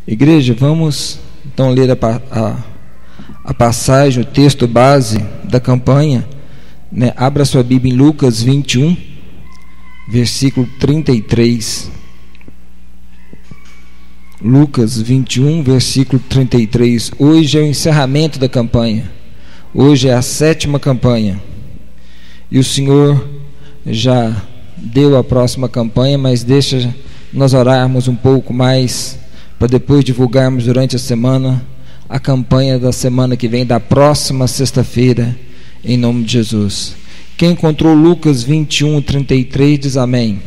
Igreja, vamos então ler a passagem, o texto base da campanha, né? Abra sua Bíblia em Lucas 21, versículo 33. Lucas 21, versículo 33. Hoje é o encerramento da campanha. Hoje é a 7ª campanha. E o Senhor já deu a próxima campanha, mas deixa nós orarmos um pouco mais, para depois divulgarmos durante a semana a campanha da semana que vem, da próxima sexta-feira, em nome de Jesus. Quem encontrou Lucas 21, 33 diz amém.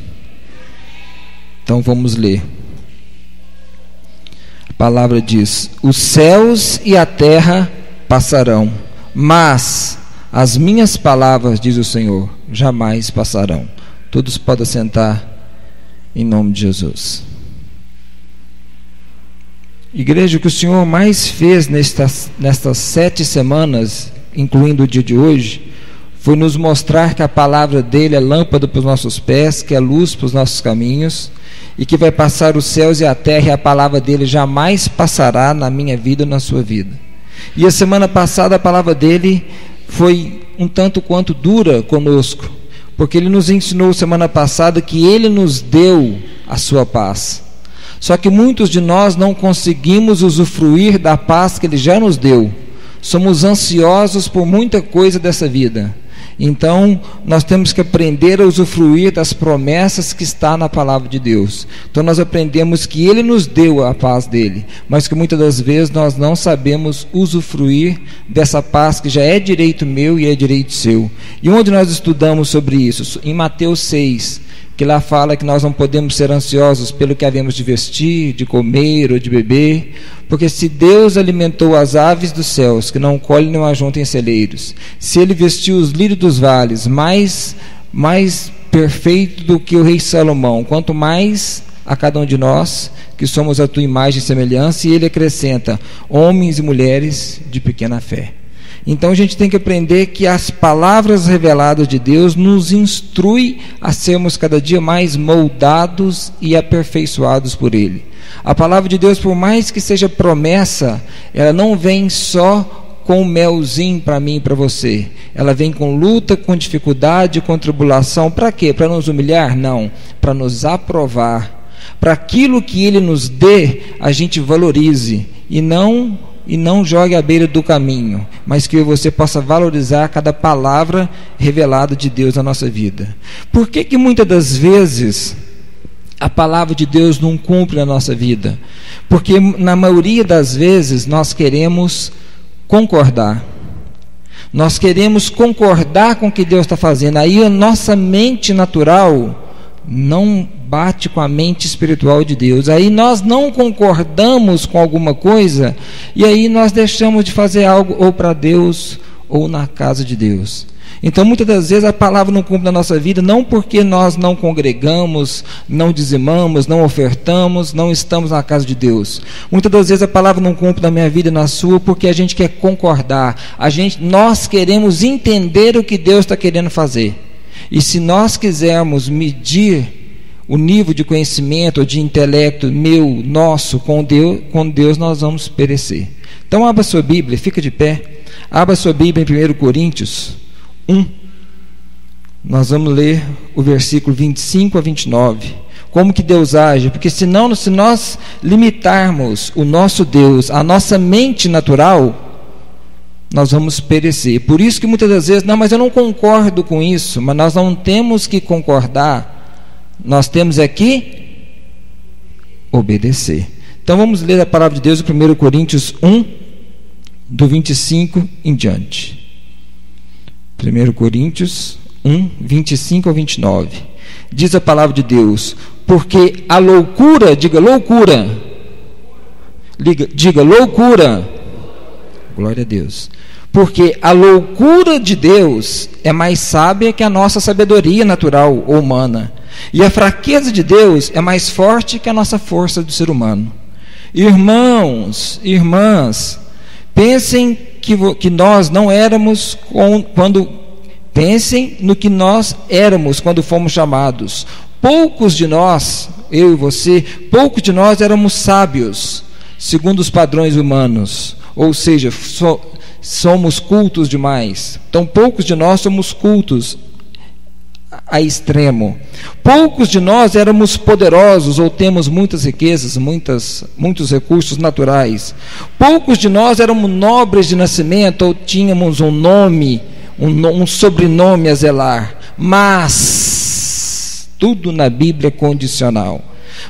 Então vamos ler. A palavra diz: os céus e a terra passarão, mas as minhas palavras, diz o Senhor, jamais passarão. Todos podem sentar em nome de Jesus. Igreja, o que o Senhor mais fez nestas 7 semanas, incluindo o dia de hoje, foi nos mostrar que a palavra dele é lâmpada para os nossos pés, que é luz para os nossos caminhos, e que vai passar os céus e a terra, e a palavra dele jamais passará na minha vida ou na sua vida. E a semana passada a palavra dele foi um tanto quanto dura conosco, porque ele nos ensinou semana passada que ele nos deu a sua paz. Só que muitos de nós não conseguimos usufruir da paz que ele já nos deu. Somos ansiosos por muita coisa dessa vida. Então, nós temos que aprender a usufruir das promessas que está na palavra de Deus. Então, nós aprendemos que ele nos deu a paz dele, mas que muitas das vezes nós não sabemos usufruir dessa paz que já é direito meu e é direito seu. E onde nós estudamos sobre isso? Em Mateus 6, que lá fala que nós não podemos ser ansiosos pelo que havemos de vestir, de comer ou de beber, porque se Deus alimentou as aves dos céus, que não colhem nem ajuntam em celeiros, se ele vestiu os lírios dos vales, mais perfeito do que o rei Salomão, quanto mais a cada um de nós, que somos a tua imagem e semelhança, e ele acrescenta, homens e mulheres de pequena fé. Então a gente tem que aprender que as palavras reveladas de Deus nos instrui a sermos cada dia mais moldados e aperfeiçoados por Ele. A palavra de Deus, por mais que seja promessa, ela não vem só com melzinho para mim e para você. Ela vem com luta, com dificuldade, com tribulação. Para quê? Para nos humilhar? Não. Para nos aprovar. Para aquilo que Ele nos dê, a gente valorize e não jogue à beira do caminho, mas que você possa valorizar cada palavra revelada de Deus na nossa vida. Por que muitas das vezes a palavra de Deus não cumpre na nossa vida? Porque na maioria das vezes nós queremos concordar. Nós queremos concordar com o que Deus está fazendo. Aí a nossa mente natural não bate com a mente espiritual de Deus. Aí nós não concordamos com alguma coisa, e aí nós deixamos de fazer algo ou para Deus ou na casa de Deus. Então muitas das vezes a palavra não cumpre na nossa vida, não porque nós não congregamos, não dizimamos, não ofertamos, não estamos na casa de Deus. Muitas das vezes a palavra não cumpre na minha vida e na sua, porque a gente quer concordar, nós queremos entender o que Deus está querendo fazer. E se nós quisermos medir o nível de conhecimento ou de intelecto nosso com Deus, nós vamos perecer. Então abra sua Bíblia, fica de pé, abra sua Bíblia em 1 Coríntios 1, nós vamos ler o versículo 25 a 29, como que Deus age, porque senão, se nós limitarmos o nosso Deus à nossa mente natural, nós vamos perecer. Por isso que muitas das vezes, não, mas eu não concordo com isso, mas nós não temos que concordar, nós temos que obedecer. Então vamos ler a palavra de Deus em 1 Coríntios 1, do 25 em diante. 1 Coríntios 1, 25 a 29. Diz a palavra de Deus: porque a loucura, diga loucura, diga loucura, glória a Deus. Porque a loucura de Deus é mais sábia que a nossa sabedoria natural ou humana, e a fraqueza de Deus é mais forte que a nossa força do ser humano. Irmãos, irmãs, pensem que nós não éramos pensem no que nós éramos quando fomos chamados. Poucos de nós, eu e você, poucos de nós éramos sábios. segundo os padrões humanos, ou seja, somos cultos demais. Então poucos de nós somos cultos a extremo. Poucos de nós éramos poderosos ou temos muitas riquezas, muitos recursos naturais. Poucos de nós éramos nobres de nascimento ou tínhamos um nome, um sobrenome a zelar. Mas tudo na Bíblia é condicional.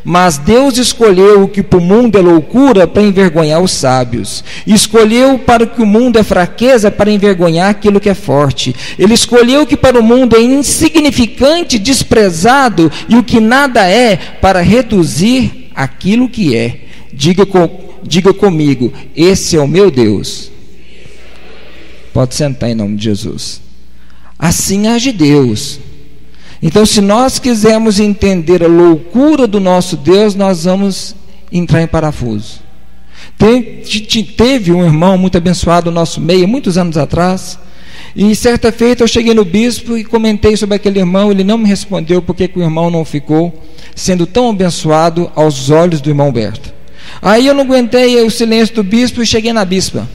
Mas Deus escolheu o que para o mundo é loucura para envergonhar os sábios. Escolheu para o que o mundo é fraqueza para envergonhar aquilo que é forte. Ele escolheu o que para o mundo é insignificante, desprezado e o que nada é para reduzir aquilo que é. Diga comigo, esse é o meu Deus. Pode sentar em nome de Jesus. Assim age Deus. Então, se nós quisermos entender a loucura do nosso Deus, nós vamos entrar em parafuso. Teve um irmão muito abençoado no nosso meio, muitos anos atrás, e certa feita eu cheguei no bispo e comentei sobre aquele irmão. Ele não me respondeu porque o irmão não ficou sendo tão abençoado aos olhos do irmão Humberto. Aí eu não aguentei o silêncio do bispo e cheguei na bispa.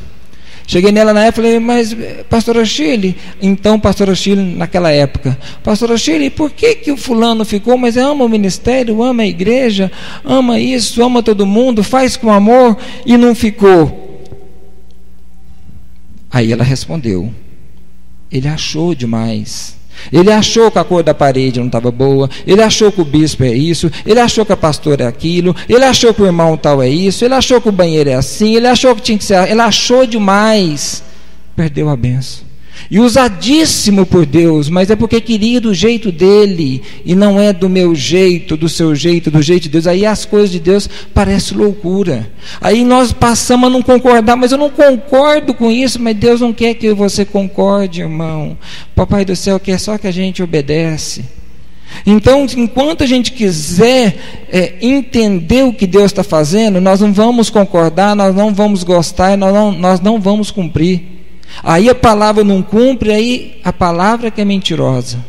Cheguei nela na época e falei, mas pastora Shirley, então pastora Shirley naquela época, pastora Shirley, por que o fulano ficou? Mas ama o ministério, ama a igreja, ama isso, ama todo mundo, faz com amor e não ficou. Aí ela respondeu, ele achou demais. Ele achou que a cor da parede não estava boa, ele achou que o bispo é isso, ele achou que a pastora é aquilo, ele achou que o irmão tal é isso, ele achou que o banheiro é assim, ele achou que tinha que ser, ele achou demais, perdeu a bênção. E usadíssimo por Deus, mas é porque queria do jeito dele, e não é do meu jeito, do seu jeito, do jeito de Deus. Aí as coisas de Deus parecem loucura. Aí nós passamos a não concordar, mas eu não concordo com isso, mas Deus não quer que você concorde, irmão. Papai do céu quer só que a gente obedece. Então, enquanto a gente quiser entender o que Deus está fazendo, nós não vamos concordar, nós não vamos gostar, nós não vamos cumprir. Aí a palavra não cumpre, aí a palavra que é mentirosa.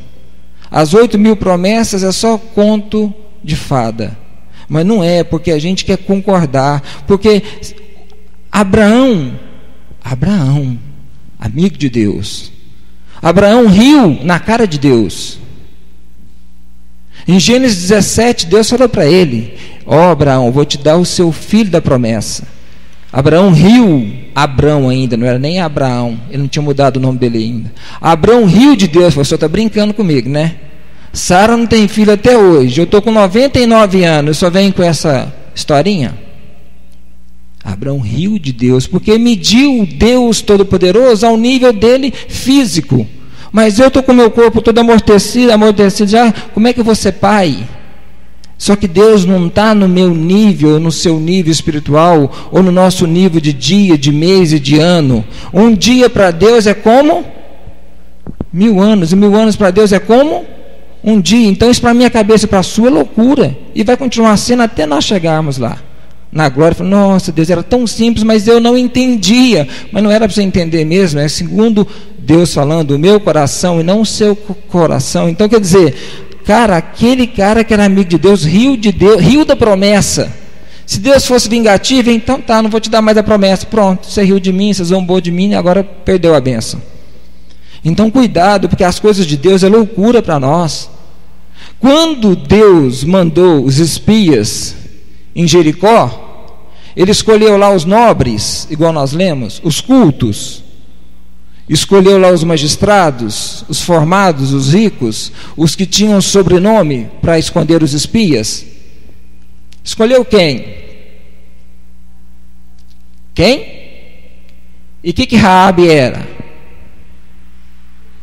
As 8.000 promessas é só conto de fada. Mas não é, porque a gente quer concordar. Porque Abraão, amigo de Deus, Abraão riu na cara de Deus. Em Gênesis 17, Deus falou para ele, Abraão, vou te dar o seu filho da promessa. Abraão riu, Abrão ainda, não era nem Abraão, ele não tinha mudado o nome dele ainda. Abraão riu de Deus, falou, o senhor está brincando comigo, né? Sara não tem filho até hoje, eu estou com 99 anos, só vem com essa historinha? Abraão riu de Deus, porque mediu Deus Todo-Poderoso ao nível dele físico. Mas eu estou com o meu corpo todo amortecido já, como é que eu vou ser pai? Só que Deus não está no meu nível, no seu nível espiritual, ou no nosso nível de dia, de mês e de ano. Um dia para Deus é como 1000 anos, e 1000 anos para Deus é como um dia. Então isso para a minha cabeça e para a sua é loucura, e vai continuar sendo até nós chegarmos lá na glória. Nossa, Deus, era tão simples, mas eu não entendia. Mas não era para você entender mesmo, é segundo Deus falando, o meu coração e não o seu coração. Então quer dizer, cara, aquele cara que era amigo de Deus, riu da promessa. Se Deus fosse vingativo, então tá, não vou te dar mais a promessa. Pronto, você riu de mim, você zombou de mim e agora perdeu a bênção. Então cuidado, porque as coisas de Deus é loucura para nós. Quando Deus mandou os espias em Jericó, ele escolheu lá os nobres, igual nós lemos, os cultos. Escolheu lá os magistrados, os formados, os ricos, os que tinham sobrenome para esconder os espias. Escolheu quem? Quem? E o que Raabe era?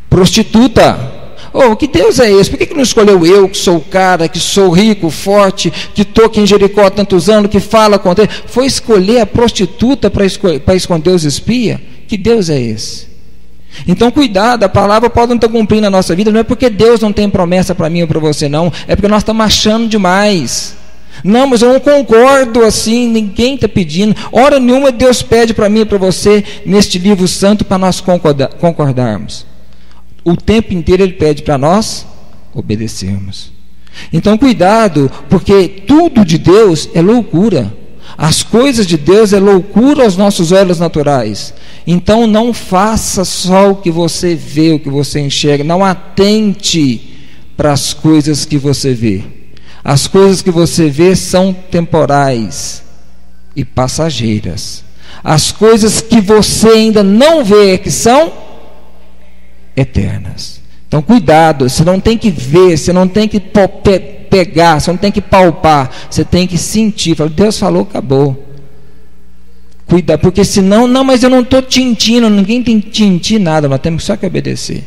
Prostituta. Oh, que Deus é esse? Por que não escolheu eu, que sou o cara, que sou rico, forte, que estou aqui em Jericó há tantos anos, que fala contra ele? Foi escolher a prostituta para esconder os espias? Que Deus é esse? Então cuidado, a palavra pode não estar cumprindo na nossa vida, não é porque Deus não tem promessa para mim ou para você não, é porque nós estamos achando demais. Não, mas eu não concordo assim, ninguém está pedindo, hora nenhuma Deus pede para mim e para você neste livro santo para nós concordarmos. O tempo inteiro Ele pede para nós obedecermos. Então cuidado, porque tudo de Deus é loucura. As coisas de Deus é loucura aos nossos olhos naturais. Então não faça só o que você vê, o que você enxerga. Não atente para as coisas que você vê. As coisas que você vê são temporais e passageiras. As coisas que você ainda não vê, que são eternas. Então cuidado, você não tem que ver, você não tem que pegar, você não tem que palpar, você tem que sentir. Deus falou, acabou. Cuida, porque senão, não, mas eu não estou tintindo, ninguém tem que tintir nada, nós temos só que obedecer.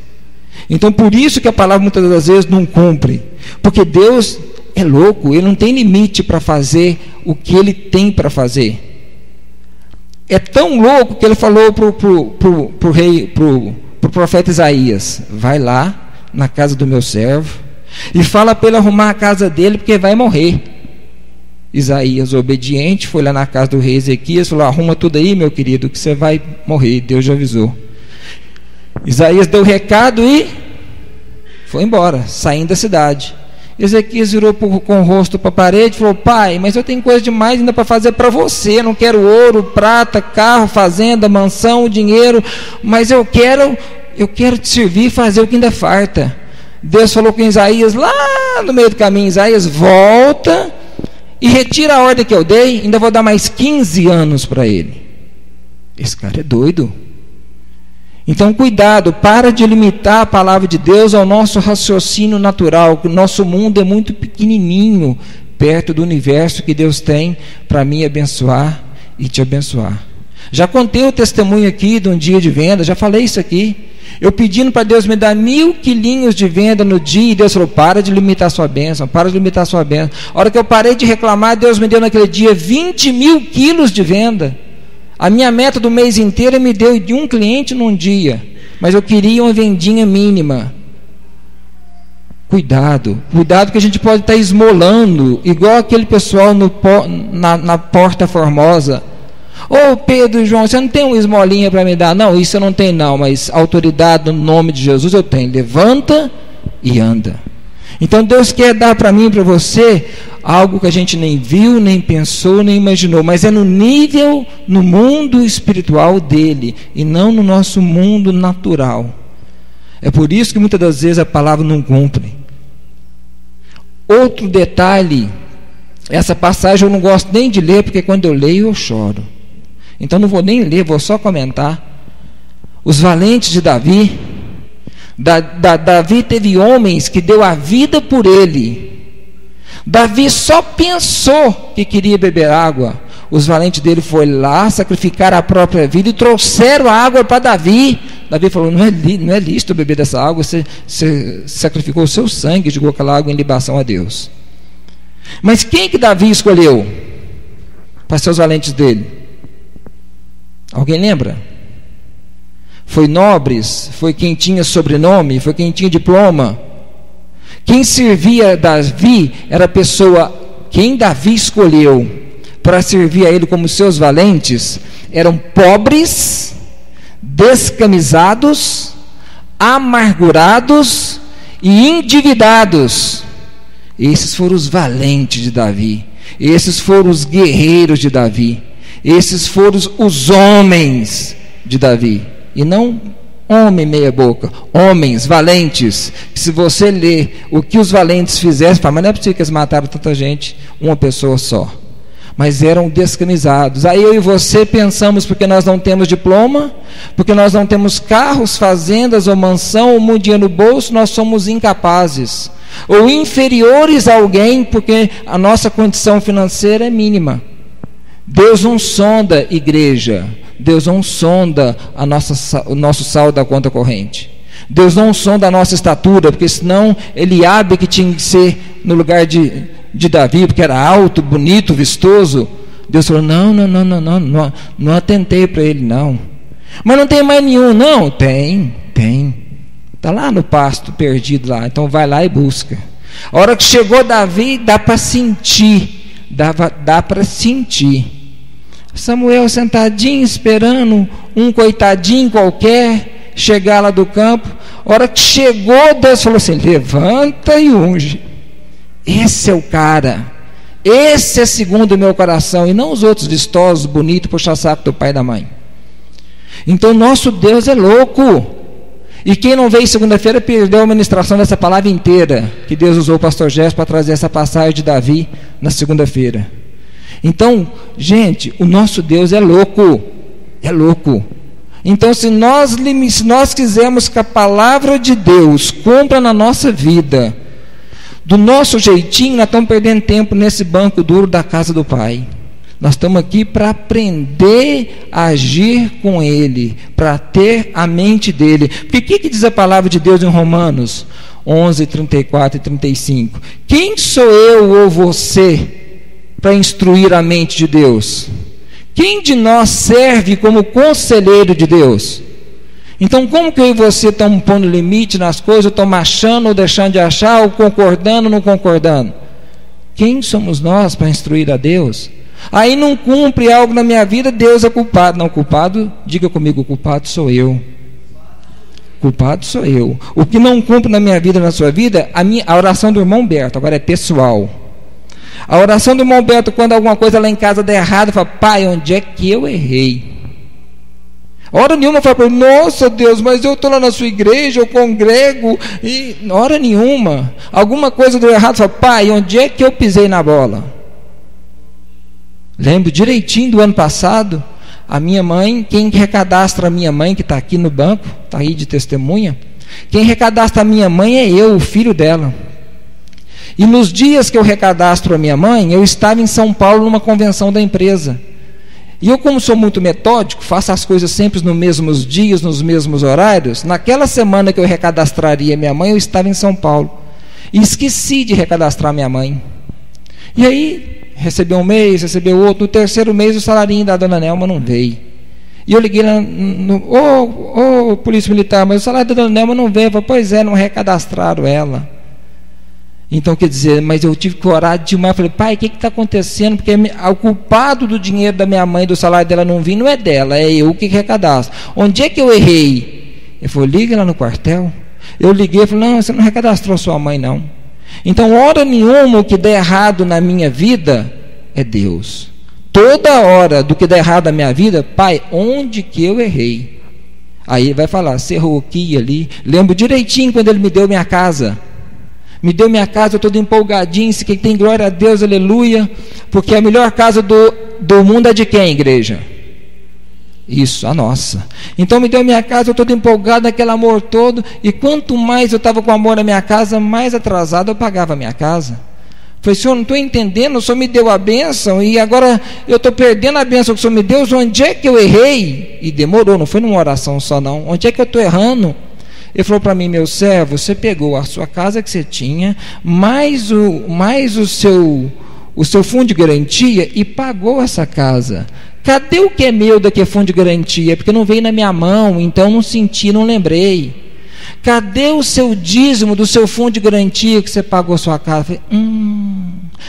Então por isso que a palavra muitas das vezes não cumpre, porque Deus é louco, Ele não tem limite para fazer o que Ele tem para fazer. É tão louco que Ele falou para o profeta Isaías: vai lá na casa do meu servo e fala para ele arrumar a casa dele, porque vai morrer. Isaías, obediente, foi lá na casa do rei Ezequias, falou: arruma tudo aí, meu querido, que você vai morrer. Deus já avisou. Isaías deu o recado e foi embora, saindo da cidade. Ezequias virou com o rosto para a parede e falou: pai, mas eu tenho coisa demais ainda para fazer para você. Eu não quero ouro, prata, carro, fazenda, mansão, dinheiro, mas eu quero te servir e fazer o que ainda falta. Deus falou com Isaías lá no meio do caminho: Isaías, volta e retira a ordem que eu dei, ainda vou dar mais 15 anos para ele. Esse cara é doido. Então cuidado, para de limitar a palavra de Deus ao nosso raciocínio natural, que o nosso mundo é muito pequenininho perto do universo que Deus tem para me abençoar e te abençoar. Já contei o testemunho aqui de um dia de venda, já falei isso aqui. Eu pedindo para Deus me dar 1.000 quilinhos de venda no dia, e Deus falou: para de limitar a sua bênção, para de limitar a sua bênção. A hora que eu parei de reclamar, Deus me deu naquele dia 20.000 quilos de venda. A minha meta do mês inteiro me deu de um cliente num dia, mas eu queria uma vendinha mínima. Cuidado que a gente pode estar esmolando, igual aquele pessoal na Porta Formosa. Ô Pedro e João, você não tem uma esmolinha para me dar? Não, isso eu não tenho não, mas autoridade no nome de Jesus eu tenho. Levanta e anda. Então Deus quer dar para mim e para você algo que a gente nem viu, nem pensou, nem imaginou, mas é no nível, no mundo espiritual dele, e não no nosso mundo natural. É por isso que muitas das vezes a palavra não cumpre. Outro detalhe, essa passagem eu não gosto nem de ler, porque quando eu leio eu choro. Então não vou nem ler, vou só comentar. Os valentes de Davi, Davi teve homens que deu a vida por ele. Davi só pensou que queria beber água. Os valentes dele foram lá, sacrificaram a própria vida e trouxeram a água para Davi. Davi falou: não é lícito beber dessa água, você sacrificou o seu sangue, jogou aquela água em libação a Deus. Mas quem que Davi escolheu para ser os valentes dele? Alguém lembra? Foi nobres, foi quem tinha sobrenome, foi quem tinha diploma. Quem servia Davi era a pessoa, quem Davi escolheu para servir a ele como seus valentes, eram pobres, descamisados, amargurados e endividados. Esses foram os valentes de Davi, esses foram os guerreiros de Davi, esses foram os homens de Davi, e não homem meia boca, homens valentes, que se você ler o que os valentes fizeram, fala: mas não é possível que eles mataram tanta gente, uma pessoa só. Mas eram descamisados. Aí eu e você pensamos, porque nós não temos diploma, porque nós não temos carros, fazendas ou mansão, ou um dinheiro no bolso, nós somos incapazes, ou inferiores a alguém, porque a nossa condição financeira é mínima. Deus não sonda igreja, Deus não sonda o nosso saldo da conta corrente. Deus não sonda a nossa estatura, porque senão Eliabe, que tinha que ser no lugar de Davi, porque era alto, bonito, vistoso, Deus falou: não atentei para ele não. Mas não tem mais nenhum? Não, tem, está lá no pasto, perdido lá, então vai lá e busca. A hora que chegou Davi, dá para sentir, dá para sentir. Samuel sentadinho, esperando um coitadinho qualquer chegar lá do campo. A hora que chegou, Deus falou assim: levanta e unge. Esse é o cara Esse é segundo o meu coração, e não os outros vistosos, bonitos, puxa-saco do pai e da mãe. Então nosso Deus é louco. E quem não veio segunda-feira perdeu a ministração dessa palavra inteira, que Deus usou o pastor Gerson para trazer essa passagem de Davi na segunda-feira. Então, gente, o nosso Deus é louco. É louco. Então, se nós quisermos que a palavra de Deus cumpra na nossa vida, do nosso jeitinho, nós estamos perdendo tempo nesse banco duro da casa do Pai. Nós estamos aqui para aprender a agir com Ele, para ter a mente dEle. Porque o que diz a palavra de Deus em Romanos 11, 34 e 35? Quem sou eu ou você para instruir a mente de Deus? Quem de nós serve como conselheiro de Deus? Então, como que eu e você estamos pondo limite nas coisas, ou estamos achando ou deixando de achar, ou concordando ou não concordando? Quem somos nós para instruir a Deus? Aí não cumpre algo na minha vida, Deus é culpado. Não, culpado, diga comigo, o culpado sou eu. Culpado sou eu. O que não cumpre na minha vida, na sua vida, a oração do irmão Berto, agora é pessoal. A oração do irmão Berto, quando alguma coisa lá em casa der errado, fala: pai, onde é que eu errei? Hora nenhuma fala para ele: nossa Deus, mas eu estou lá na sua igreja, eu congrego, e hora nenhuma. Alguma coisa deu errado, fala: pai, onde é que eu pisei na bola? Lembro direitinho do ano passado, a minha mãe, quem recadastra a minha mãe, que está aqui no banco, está aí de testemunha, quem recadastra a minha mãe é eu, o filho dela. E nos dias que eu recadastro a minha mãe, eu estava em São Paulo numa convenção da empresa. E eu, como sou muito metódico, faço as coisas sempre nos mesmos dias, nos mesmos horários. Naquela semana que eu recadastraria minha mãe, eu estava em São Paulo. E esqueci de recadastrar minha mãe. E aí, recebeu um mês, recebeu outro. No terceiro mês, o salarinho da dona Nelma não veio. E eu liguei lá ô polícia militar, mas o salário da dona Nelma não veio. Eu falei: pois é, não recadastraram ela. Então, quer dizer, mas eu tive que orar demais. Eu falei: pai, o que está acontecendo? Porque o culpado do dinheiro da minha mãe, do salário dela não vir, não é dela, é eu que recadastro. Onde é que eu errei? Ele falou: liga lá no quartel. Eu liguei e falei: não, você não recadastrou sua mãe, não. Então, hora nenhuma o que der errado na minha vida é Deus. Toda hora do que der errado na minha vida, pai, onde que eu errei? Aí ele vai falar: você errou aqui e ali. Lembro direitinho quando ele me deu minha casa. Me deu minha casa, eu todo empolgadinho, se quem tem glória a Deus, aleluia, porque a melhor casa do mundo é de quem, igreja? Isso, a nossa. Então me deu minha casa, eu todo empolgado, aquele amor todo, e quanto mais eu estava com amor na minha casa, mais atrasado eu pagava a minha casa. Falei: Senhor, não estou entendendo, o Senhor me deu a bênção, e agora eu estou perdendo a bênção que o Senhor me deu, onde é que eu errei? E demorou, não foi numa oração só não, onde é que eu estou errando? Ele falou para mim: meu servo, você pegou a sua casa que você tinha, mais o seu fundo de garantia e pagou essa casa. Cadê o que é meu daqui é fundo de garantia? Porque não veio na minha mão, então não senti, não lembrei. Cadê o seu dízimo do seu fundo de garantia que você pagou a sua casa? Falei: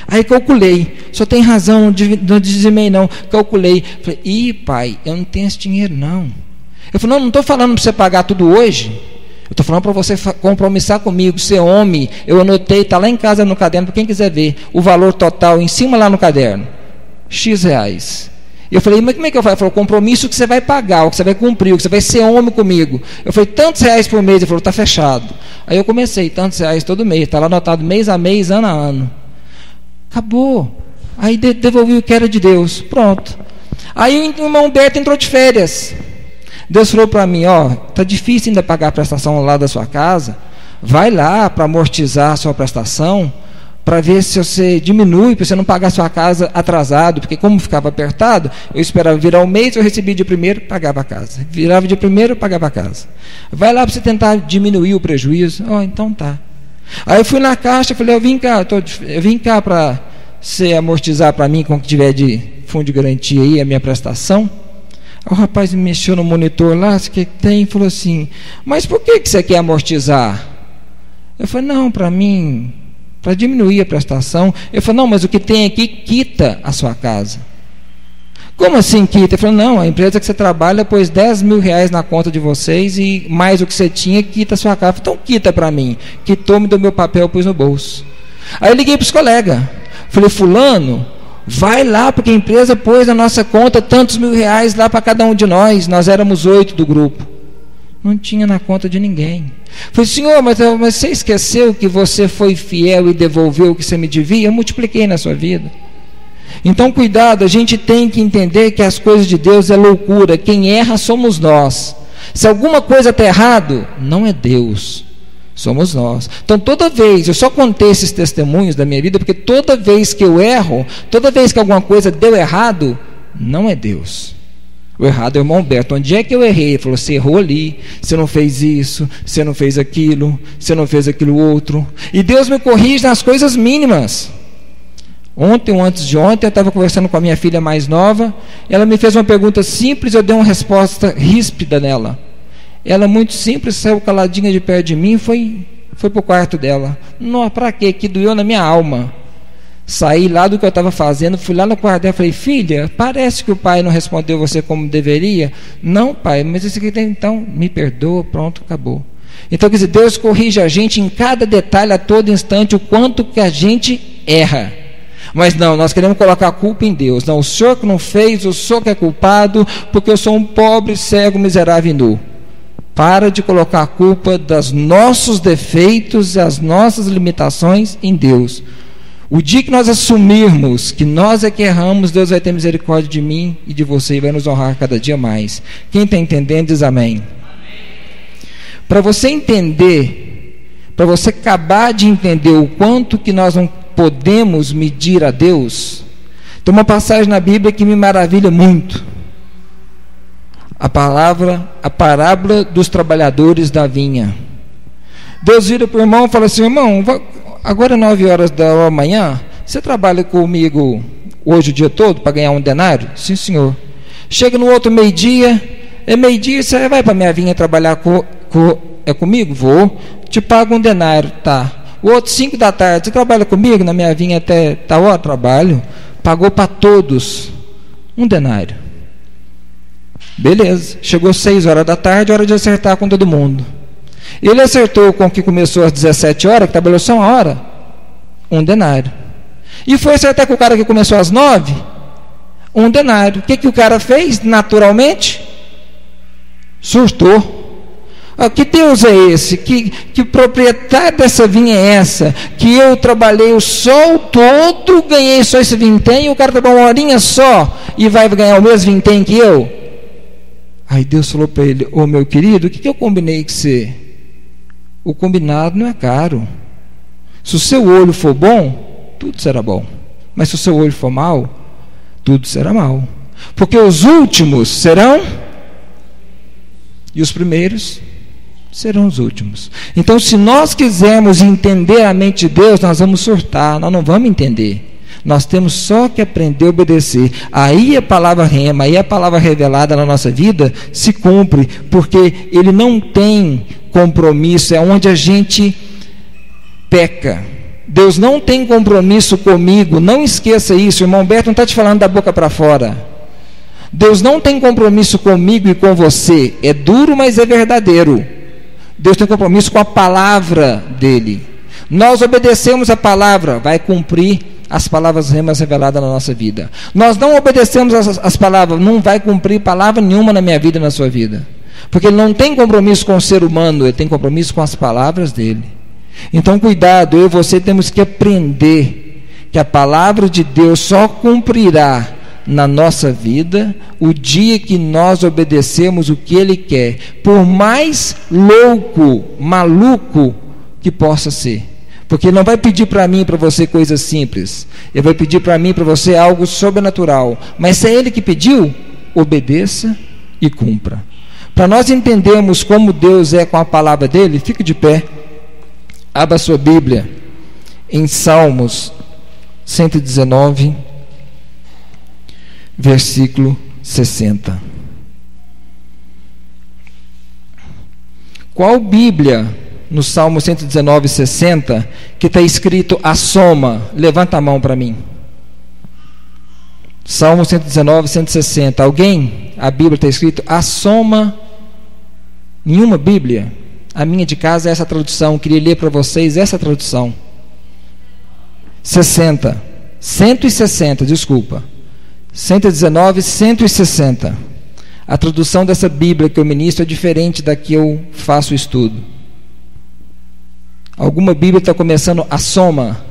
Aí calculei, só tem razão, não dizimei não. Calculei, falei: ih pai, eu não tenho esse dinheiro não. Eu falei: não estou falando para você pagar tudo hoje. Eu estou falando para você compromissar comigo, ser homem. Eu anotei, está lá em casa no caderno, para quem quiser ver, o valor total em cima lá no caderno, X reais. Eu falei: mas como é que eu faço? Ele falou: compromisso que você vai pagar, o que você vai cumprir, o que você vai ser homem comigo. Eu falei: tantos reais por mês. Ele falou: está fechado. Aí eu comecei, tantos reais todo mês, está lá anotado mês a mês, ano a ano. Acabou. Aí devolvi o que era de Deus, pronto. Aí o irmão Beto entrou de férias. Deus falou para mim: está difícil ainda pagar a prestação lá da sua casa, vai lá para amortizar a sua prestação, para ver se você diminui, para você não pagar a sua casa atrasado, porque como ficava apertado, eu esperava virar o mês, eu recebia de primeiro, pagava a casa, virava de primeiro, pagava a casa. Vai lá para você tentar diminuir o prejuízo. Então tá. Aí eu fui na caixa, falei: eu vim cá para você amortizar para mim com o que tiver de fundo de garantia aí, a minha prestação. O rapaz me mexeu no monitor lá, o que tem, falou assim: mas por que você quer amortizar? Eu falei: não, para mim, para diminuir a prestação. Eu falei: não, mas o que tem aqui quita a sua casa. Como assim quita? Eu falei: não, a empresa que você trabalha pôs 10 mil reais na conta de vocês e mais o que você tinha quita a sua casa. Então quita para mim. Quitou, me deu meu papel, pus no bolso. Aí eu liguei para os colegas. Falei, fulano, vai lá, porque a empresa pôs na nossa conta tantos mil-reais lá para cada um de nós. Nós éramos 8 do grupo. Não tinha na conta de ninguém. Falei, senhor, mas você esqueceu que você foi fiel e devolveu o que você me devia? Eu multipliquei na sua vida. Então, cuidado, a gente tem que entender que as coisas de Deus é loucura. Quem erra somos nós. Se alguma coisa está errado, não é Deus, somos nós. Então, toda vez, eu só contei esses testemunhos da minha vida, porque toda vez que eu erro, toda vez que alguma coisa deu errado, não é Deus. O errado é o irmão Humberto. Onde é que eu errei? Ele falou, você errou ali, você não fez isso, você não fez aquilo, você não fez aquilo outro. E Deus me corrige nas coisas mínimas. Ontem ou antes de ontem, eu estava conversando com a minha filha mais nova, ela me fez uma pergunta simples, eu dei uma resposta ríspida nela. Ela, muito simples, saiu caladinha de perto de mim e foi para o quarto dela. Não, para quê? Que doeu na minha alma. Saí lá do que eu estava fazendo, fui lá no quarto dela e falei, filha, parece que o pai não respondeu você como deveria. Não, pai, mas isso aqui tem, então, me perdoa, pronto, acabou. Então, quer dizer, Deus corrige a gente em cada detalhe, a todo instante, o quanto que a gente erra. Mas não, nós queremos colocar a culpa em Deus. Não, o senhor que não fez, o senhor que é culpado, porque eu sou um pobre, cego, miserável e nu. Para de colocar a culpa dos nossos defeitos e as nossas limitações em Deus. O dia que nós assumirmos que nós é que erramos, Deus vai ter misericórdia de mim e de você e vai nos honrar cada dia mais. Quem está entendendo diz amém. Para você entender, para você acabar de entender o quanto que nós não podemos medir a Deus, tem uma passagem na Bíblia que me maravilha muito. A parábola dos trabalhadores da vinha. Deus vira para o irmão e fala assim, irmão, agora 9 horas da manhã, você trabalha comigo hoje o dia todo para ganhar um denário? Sim, senhor. Chega no outro meio-dia, você vai para a minha vinha trabalhar comigo? Vou, te pago um denário, tá. O outro 5 da tarde, você trabalha comigo na minha vinha até tal hora? Trabalho. Pagou para todos um denário. Beleza, chegou 6 horas da tarde, hora de acertar com todo mundo. Ele acertou com o que começou às 17 horas, que trabalhou só 1 hora, um denário. E foi acertar com o cara que começou às 9, um denário. O que o cara fez? Naturalmente, surtou. Que Deus é esse? Que proprietário dessa vinha é essa? Que eu trabalhei o sol todo, ganhei só esse vintém, e o cara trabalhou 1 horinha só e vai ganhar o mesmo vintém que eu? Aí Deus falou para ele, ô meu querido, o que eu combinei com você? O combinado não é caro. Se o seu olho for bom, tudo será bom. Mas se o seu olho for mau, tudo será mau. Porque os últimos serão e os primeiros serão os últimos. Então, se nós quisermos entender a mente de Deus, nós vamos surtar, nós não vamos entender. Nós temos só que aprender a obedecer. Aí a palavra rema, aí a palavra revelada na nossa vida se cumpre, porque ele não tem compromisso, é onde a gente peca. Deus não tem compromisso comigo, não esqueça isso, o irmão Humberto não está te falando da boca para fora. Deus não tem compromisso comigo e com você, é duro, mas é verdadeiro. Deus tem compromisso com a palavra dele. Nós obedecemos a palavra, vai cumprir as palavras remas reveladas na nossa vida. Nós não obedecemos as palavras, não vai cumprir palavra nenhuma na minha vida e na sua vida. Porque ele não tem compromisso com o ser humano, ele tem compromisso com as palavras dele. Então cuidado, eu e você temos que aprender que a palavra de Deus só cumprirá na nossa vida o dia que nós obedecemos o que ele quer, por mais louco, maluco que possa ser. Porque ele não vai pedir para mim e para você coisas simples, ele vai pedir para mim e para você algo sobrenatural. Mas se é ele que pediu, obedeça e cumpra. Para nós entendermos como Deus é com a palavra dele, fique de pé, abra sua Bíblia em Salmos 119, versículo 60. Qual Bíblia no Salmo 119, 60 que está escrito a soma? Levanta a mão para mim. Salmo 119, 160. Alguém? A Bíblia está escrito a soma? Nenhuma Bíblia? A minha de casa é essa tradução. Queria ler para vocês essa tradução. 60. 160, desculpa. 119, 160. A tradução dessa Bíblia que eu ministro é diferente da que eu faço o estudo. Alguma Bíblia está começando a soma?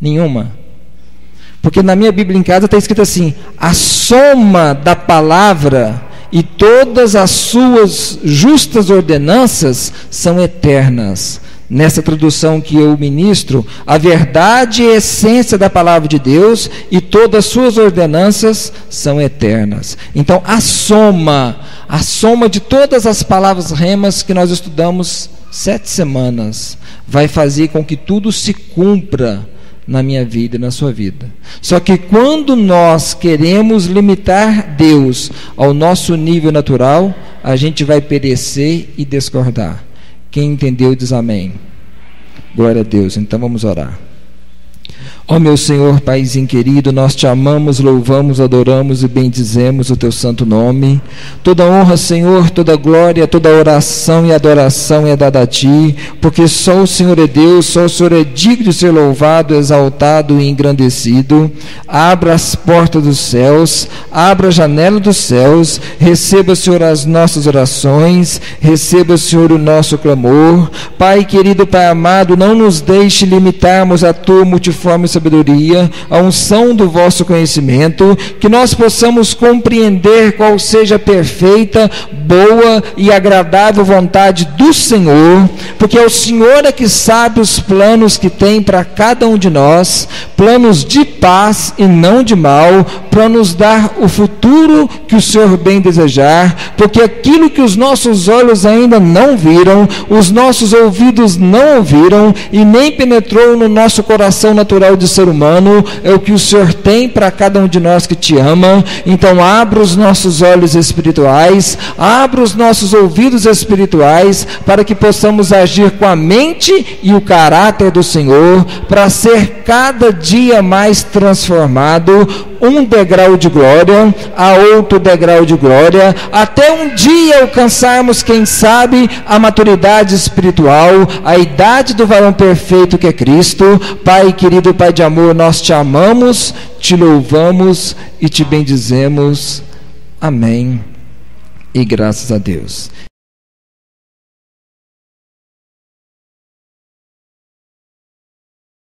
Nenhuma. Porque na minha Bíblia em casa está escrito assim: a soma da palavra e todas as suas justas ordenanças são eternas. Nessa tradução que eu ministro, a verdade e a essência da palavra de Deus e todas as suas ordenanças são eternas. Então, a soma de todas as palavras remas que nós estudamos 7 semanas, vai fazer com que tudo se cumpra na minha vida e na sua vida. Só que quando nós queremos limitar Deus ao nosso nível natural, a gente vai perecer e discordar. Quem entendeu diz amém. Glória a Deus. Então vamos orar. Ó meu Senhor, Paizinho querido, nós te amamos, louvamos, adoramos e bendizemos o teu santo nome. Toda honra, Senhor, toda glória, toda oração e adoração é dada a ti, porque só o Senhor é Deus, só o Senhor é digno de ser louvado, exaltado e engrandecido. Abra as portas dos céus, abra a janela dos céus, receba, Senhor, as nossas orações, receba, Senhor, o nosso clamor. Pai querido, Pai amado, não nos deixe limitarmos a tua multiforme sabedoria, a unção do vosso conhecimento, que nós possamos compreender qual seja a perfeita, boa e agradável vontade do Senhor, porque é o Senhor é que sabe os planos que tem para cada um de nós, planos de paz e não de mal, para nos dar o futuro que o Senhor bem desejar, porque aquilo que os nossos olhos ainda não viram, os nossos ouvidos não ouviram e nem penetrou no nosso coração natural de ser humano, é o que o Senhor tem para cada um de nós que te ama. Então abra os nossos olhos espirituais, abra os nossos ouvidos espirituais, para que possamos agir com a mente e o caráter do Senhor, para ser cada dia mais transformado, um degrau de glória a outro degrau de glória, até um dia alcançarmos, quem sabe, a maturidade espiritual, a idade do varão perfeito que é Cristo. Pai querido, Pai de amor, nós te amamos, te louvamos e te bendizemos. Amém e graças a Deus.